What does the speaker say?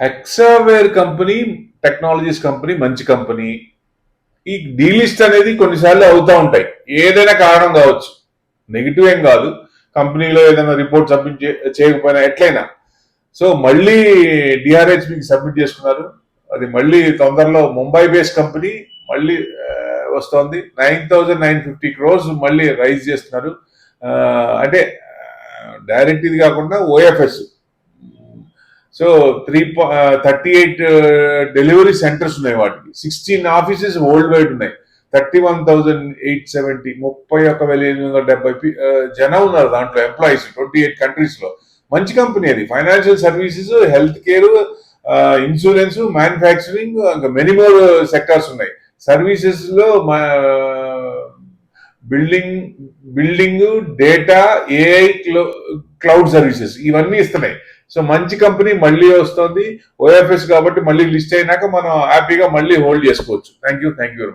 Hexaware company technologies company మంచి company. ఈ delist అనేది కొన్నిసార్లు అవుతూ ఉంటాయి, ఏదైనా కారణం కావచ్చు, నెగిటివ్ ఏం కాదు. కంపెనీలో ఏదైనా రిపోర్ట్ సబ్మిట్ చేయకపోయినా ఎట్లయినా. సో మళ్ళీ డిఆర్హెచ్బికి సబ్మిట్ చేసుకున్నారు. అది మళ్ళీ తొందరలో ముంబై బేస్డ్ కంపెనీ మళ్ళీ వస్తోంది. 9,950 crores మళ్ళీ రైజ్ చేస్తున్నారు. అంటే డైరెక్ట్ ఇది కాకుండా ఓఎఫ్ఎస్. సో 38 డెలివరీ సెంటర్స్ ఉన్నాయి వాటికి. 16 ఆఫీసెస్ వరల్డ్ వైడ్ ఉన్నాయి. 31,870 31,870 జనం ఉన్నారు దాంట్లో, ఎంప్లాయీస్ 28 కంట్రీస్ లో. మంచి కంపెనీ అది. Financial services, health care, insurance, manufacturing, ఇంకా మెనీ మోర్ సెక్టార్స్ ఉన్నాయి. సర్వీసెస్ లో building, data, AI, cloud services ఇవన్నీ ఇస్తున్నాయి. సో మంచి కంపెనీ మళ్ళీ వస్తుంది. ఓఎఫ్ఎస్ కాబట్టి మళ్ళీ లిస్ట్ అయినాక మనం హ్యాపీగా మళ్ళీ హోల్డ్ చేసుకోవచ్చు. Thank you very much.